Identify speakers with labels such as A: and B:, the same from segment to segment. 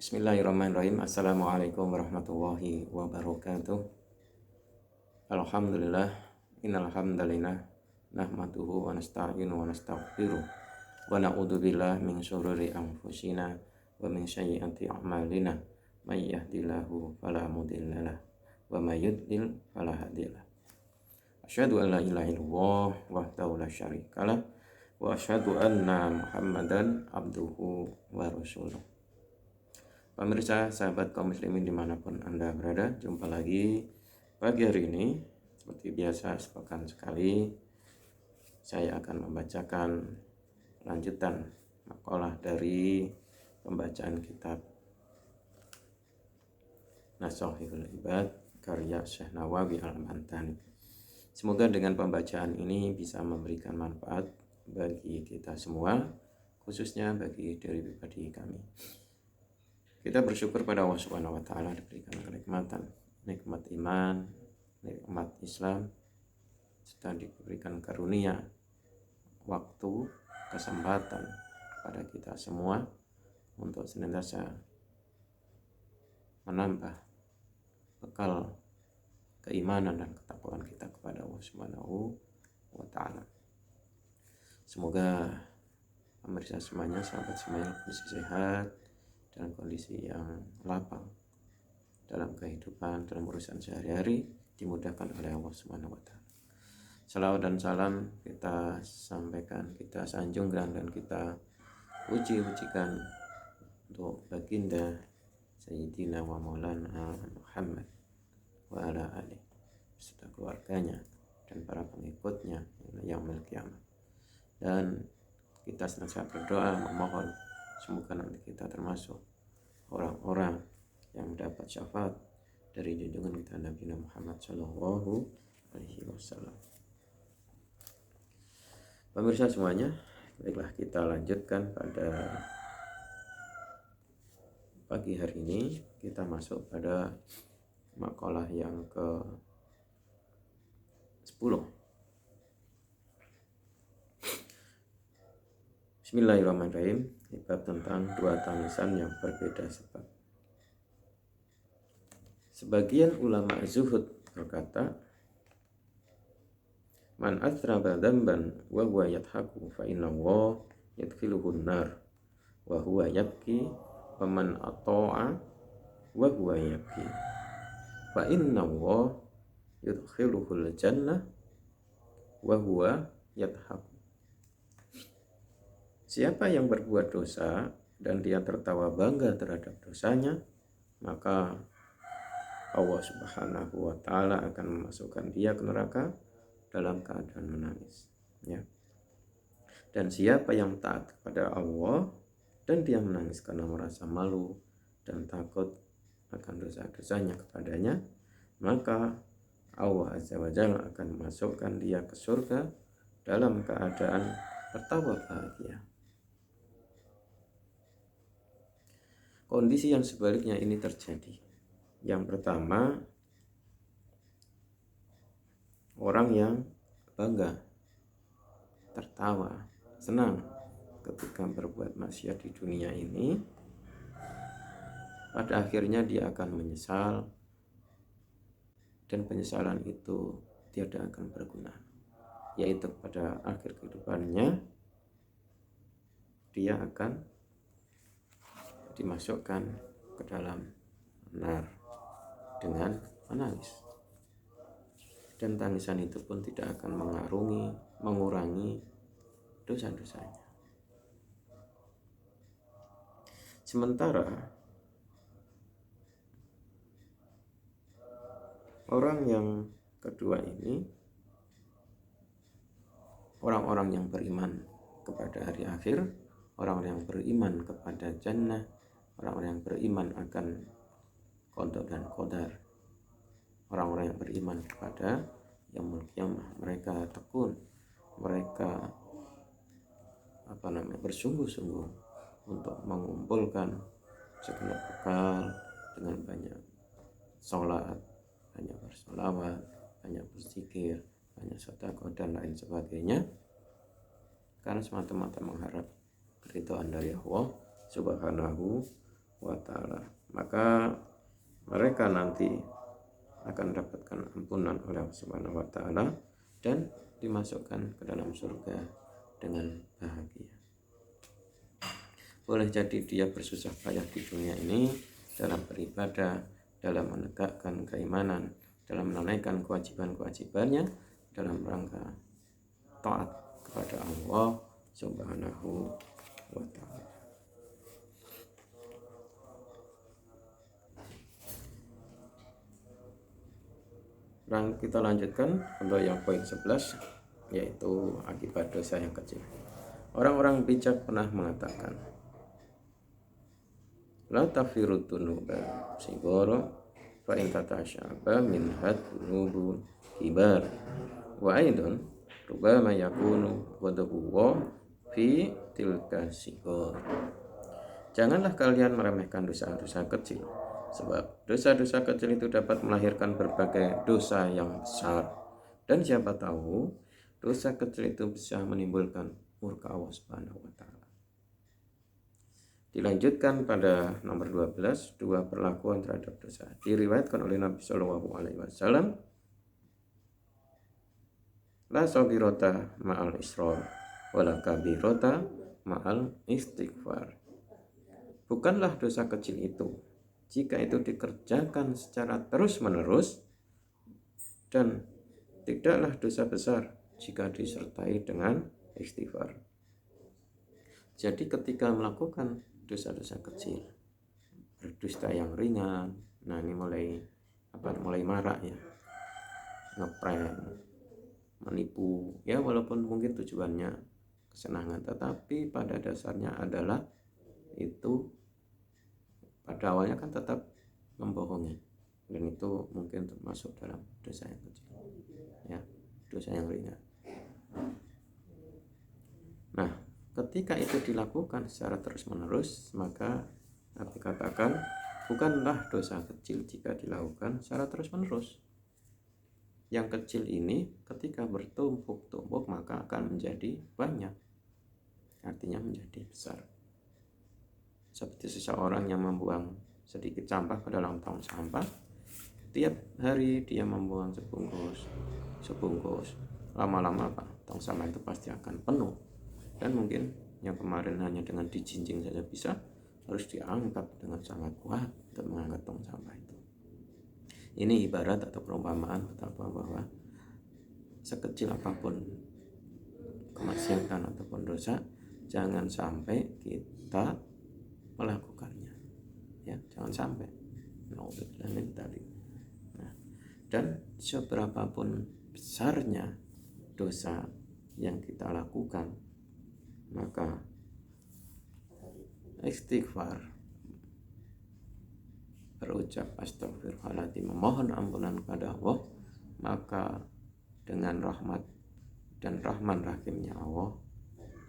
A: Bismillahirrahmanirrahim. Assalamualaikum warahmatullahi wabarakatuh. Alhamdulillah, innal hamdalillah nahmaduhu wa nasta'inu wa nastaghfiruh wa na'udzu billahi min syururi anfusina wa min sayyiati a'malina. May yahdihillahu fala mudhillalah wa may yudlil fala hadiyalah. Asyhadu an la ilaha illallah wahdahu la syarikalah wa asyhadu anna Muhammadan abduhu wa rasuluh. Pemirsa, sahabat kaum muslimin dimanapun Anda berada, jumpa lagi pagi hari ini. Seperti biasa, sepekan sekali saya akan membacakan lanjutan makalah dari pembacaan kitab Nashahul Ibad karya Syekh Nawawi Al-Mantani. Semoga dengan pembacaan ini bisa memberikan manfaat bagi kita semua, khususnya bagi diri pribadi kami. Kita bersyukur pada Allah Subhanahu wa taala diberikan kenikmatan, nikmat iman, nikmat Islam, serta diberikan karunia waktu, kesempatan pada kita semua untuk senantiasa menambah bekal keimanan dan ketakwaan kita kepada Allah Subhanahu wa taala. Semoga pemirsa semuanya, sahabat semuanya bisa sehat dalam kondisi yang lapang dalam kehidupan, dalam urusan sehari-hari, dimudahkan oleh Allah Subhanahu wa taala. Salawat dan salam kita sampaikan, kita sanjungkan dan kita puji-pujikan untuk baginda Sayyidina wa Maulana Muhammad wa ala alihi serta keluarganya dan para pengikutnya yang memiliki amal. Dan kita senantiasa berdoa memohon semoga nanti kita termasuk orang-orang yang mendapat syafaat dari junjungan kita Nabi Muhammad Shallallahu Alaihi Wasallam. Pemirsa semuanya, baiklah kita lanjutkan pada pagi hari ini. Kita masuk pada makalah yang ke-10. Bismillahirrahmanirrahim. Bab tentang dua tangisan yang berbeda sebab. Sebagian ulama zuhud berkata, man athraba dzamban wa huwa yadhaku fa inna Allah yadkhiluhu an-nar wa huwa yabki wa man ata'a wa huwa yabki fa inna Allah yadkhiluhu al-jannah wa huwa yadhaku. Siapa yang berbuat dosa dan dia tertawa bangga terhadap dosanya, maka Allah Subhanahu wa taala akan memasukkan dia ke neraka dalam keadaan menangis. Ya. Dan siapa yang taat kepada Allah dan dia menangis karena merasa malu dan takut akan dosa-dosanya kepadanya, maka Allah Azza wa Jalla akan memasukkan dia ke surga dalam keadaan tertawa bahagia. Kondisi yang sebaliknya ini terjadi. Yang pertama, orang yang bangga, tertawa, senang ketika berbuat maksiat di dunia ini, pada akhirnya dia akan menyesal, dan penyesalan itu tidak akan berguna, yaitu pada akhir kehidupannya dia akan dimasukkan ke dalam nar dengan menangis, dan tangisan itu pun tidak akan mengurangi dosa-dosanya. Sementara orang yang kedua ini, orang-orang yang beriman kepada hari akhir, orang yang beriman kepada jannah, orang-orang yang beriman akan qada dan qadar, orang-orang yang beriman kepada yaumul qiyamah, mereka tekun, mereka bersungguh-sungguh untuk mengumpulkan segenap bekal dengan banyak sholat, banyak bersolawat, banyak berzikir, banyak sedekah dan lain sebagainya, karena semata-mata mengharap keridhaan dari Allah Subhanahu wa ta'ala. Maka mereka nanti akan mendapatkan ampunan oleh Allah Subhanahu wa ta'ala dan dimasukkan ke dalam surga dengan bahagia. Boleh jadi dia bersusah payah di dunia ini dalam beribadah, dalam menegakkan keimanan, dalam menunaikan kewajiban-kewajibannya, dalam rangka taat kepada Allah Subhanahu wa ta'ala. Dan kita lanjutkan untuk yang poin 11, yaitu akibat dosa yang kecil. Orang-orang bijak pernah mengatakan, la tafiru dunuba sigoro fa in tatasyaba min hadnubu kibar wa aidon rubama yakunu ghadabuhu fi tilka sigor. Janganlah kalian meremehkan dosa-dosa kecil, sebab dosa-dosa kecil itu dapat melahirkan berbagai dosa yang besar. Dan siapa tahu dosa kecil itu bisa menimbulkan murka Allah Subhanahu wa ta'ala. Dilanjutkan pada nomor 12, dua perlakuan terhadap dosa. Diriwayatkan oleh Nabi Shallallahu alaihi wasallam, la sabirota ma'al israr wala kabirota ma'al istighfar. Bukanlah dosa kecil itu jika itu dikerjakan secara terus-menerus, dan tidaklah dosa besar jika disertai dengan istighfar. Jadi ketika melakukan dosa-dosa kecil, berdusta yang ringan, nah ini mulai marak ya, ngeprank, menipu, ya walaupun mungkin tujuannya kesenangan, tetapi pada dasarnya adalah itu pada awalnya kan tetap membohongi, dan itu mungkin termasuk dalam dosa yang kecil, ya, dosa yang ringan. Nah, ketika itu dilakukan secara terus-menerus, maka Nabi katakan bukanlah dosa kecil jika dilakukan secara terus-menerus. Yang kecil ini ketika bertumpuk-tumpuk maka akan menjadi banyak, artinya menjadi besar. Seperti seseorang yang membuang sedikit sampah ke dalam tong sampah, tiap hari dia membuang sebungkus, lama-lama tong sampah itu pasti akan penuh. Dan mungkin yang kemarin hanya dengan dijinjing saja bisa, harus diangkat dengan sangat kuat untuk mengangkat tong sampah itu. Ini ibarat atau perumpamaan betapa bahwa sekecil apapun kemaksiatan ataupun dosa, jangan sampai kita melakukannya, ya, jangan sampai. Nah, dan seberapapun besarnya dosa yang kita lakukan, maka istighfar, berucap astagfirullahaladzim, memohon ampunan kepada Allah, maka dengan rahmat dan rahman rahimnya Allah,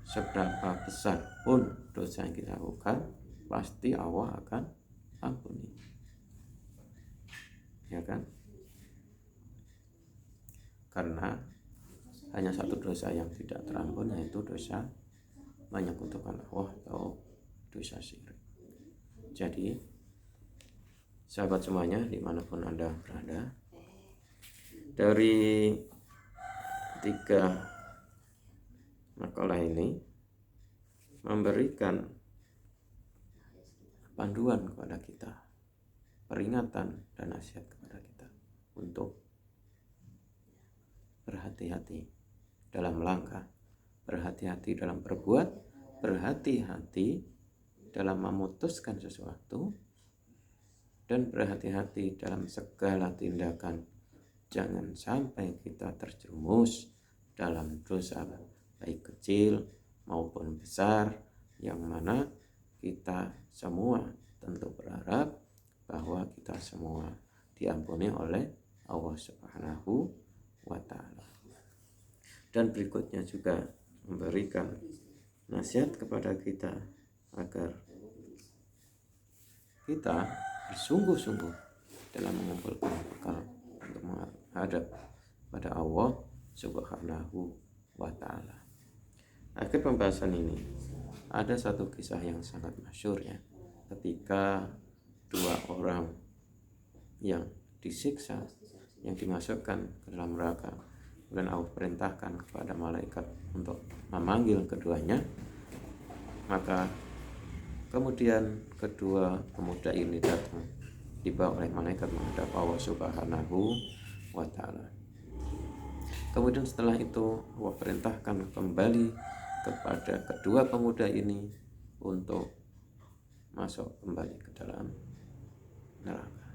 A: seberapa besar pun dosa yang kita lakukan, pasti Allah akan ampuni, ya kan? Karena hanya satu dosa yang tidak terampun, yaitu dosa menyekutukan Allah atau dosa syirik. Jadi sahabat semuanya dimanapun Anda berada, dari 3 makalah ini memberikan panduan kepada kita, peringatan dan nasihat kepada kita untuk berhati-hati dalam melangkah, berhati-hati dalam berbuat, berhati-hati dalam memutuskan sesuatu, dan berhati-hati dalam segala tindakan. Jangan sampai kita terjerumus dalam dosa baik kecil maupun besar, yang mana kita semua tentu berharap bahwa kita semua diampuni oleh Allah Subhanahu wa ta'ala. Dan berikutnya juga memberikan nasihat kepada kita agar kita bersungguh-sungguh dalam mengumpulkan bekal untuk menghadap pada Allah Subhanahu wa ta'ala. Akhir pembahasan ini, ada satu kisah yang sangat masyhur, ya, ketika dua orang yang disiksa, yang dimasukkan ke dalam neraka, kemudian Allah perintahkan kepada malaikat untuk memanggil keduanya, maka kemudian kedua pemuda ini datang dibawa oleh malaikat menghadap Allah Subhanahu wa ta'ala. Kemudian setelah itu Allah perintahkan kembali kepada kedua pemuda ini untuk masuk kembali ke dalam neraka.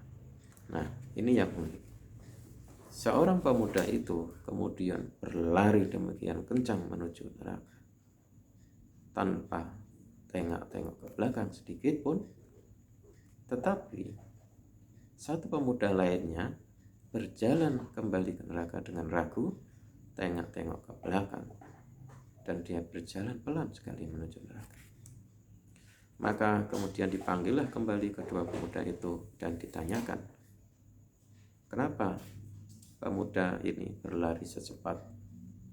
A: Nah, ini yang unik. Seorang pemuda itu kemudian berlari demikian kencang menuju neraka tanpa tengok-tengok ke belakang sedikit pun. Tetapi satu pemuda lainnya berjalan kembali ke neraka dengan ragu, tengok-tengok ke belakang, dan dia berjalan pelan sekali menuju neraka. Maka kemudian dipanggillah kembali kedua pemuda itu dan ditanyakan, kenapa pemuda ini berlari secepat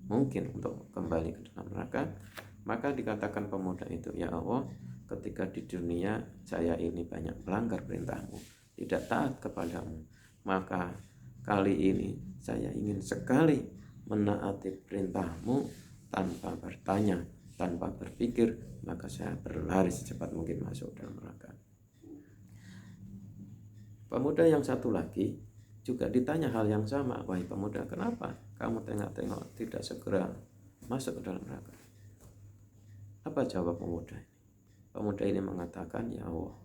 A: mungkin untuk kembali ke dalam neraka? Maka dikatakan pemuda itu, ya Allah, ketika di dunia saya ini banyak melanggar perintahmu, tidak taat kepadamu, maka kali ini saya ingin sekali menaati perintahmu tanpa bertanya, tanpa berpikir, maka saya berlari secepat mungkin masuk dalam neraka. Pemuda yang satu lagi juga ditanya hal yang sama, wahai pemuda, kenapa kamu tengok-tengok tidak segera masuk ke dalam neraka? Apa jawab pemuda ini? Pemuda ini mengatakan, ya Allah,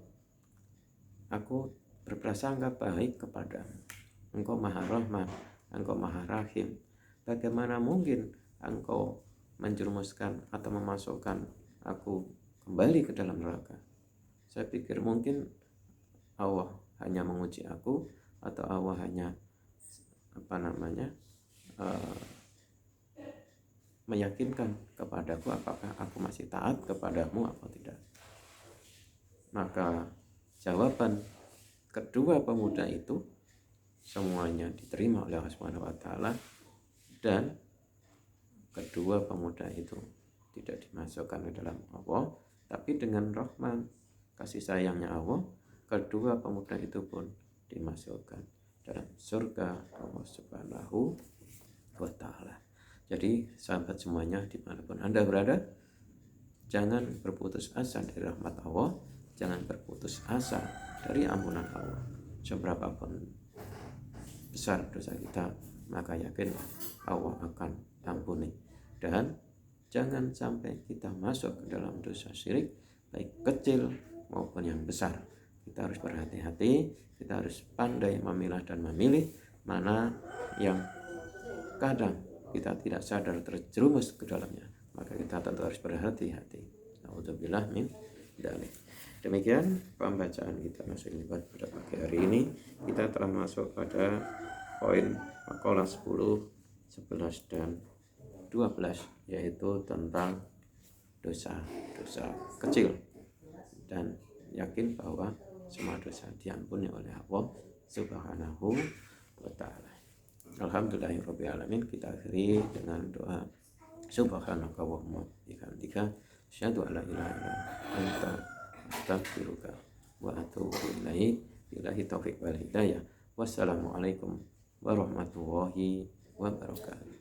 A: aku berprasangka baik kepadamu. Engkau maha rahmat, engkau maha rahim. Bagaimana mungkin engkau menjerumuskan atau memasukkan aku kembali ke dalam neraka? Saya pikir mungkin Allah hanya menguji aku, atau Allah hanya meyakinkan kepadaku apakah aku masih taat kepadamu atau tidak. Maka jawaban kedua pemuda itu semuanya diterima oleh Allah Subhanahu wa ta'ala, dan kedua pemuda itu tidak dimasukkan ke dalam Allah, tapi dengan rahmat kasih sayangnya Allah, kedua pemuda itu pun dimasukkan dalam surga Allah Subhanahu wa ta'ala. Jadi sahabat semuanya, dimanapun Anda berada, jangan berputus asa dari rahmat Allah, jangan berputus asa dari ampunan Allah. Seberapapun besar dosa kita, maka yakin Allah akan ampuni. Dan jangan sampai kita masuk ke dalam dosa syirik, baik kecil maupun yang besar. Kita harus berhati-hati, kita harus pandai memilah dan memilih mana yang kadang kita tidak sadar terjerumus ke dalamnya, maka kita tentu harus berhati-hati. Nauzubillah min dzalik. Demikian pembacaan kita masuk pada pagi hari ini. Kita telah masuk pada poin makalah 10, 11 dan 12, yaitu tentang dosa-dosa kecil, dan yakin bahwa semua dosa diampuni oleh Allah Subhanahu wa ta'ala. Alhamdulillahirabbil alamin. Kita akhiri dengan doa subhanaka wa bihamdika asyhadu an la ilaha illa anta astaghfiruka wa atubu ilaik. Billahi taufiq wal hidayah. Wassalamualaikum warahmatullahi wabarakatuh.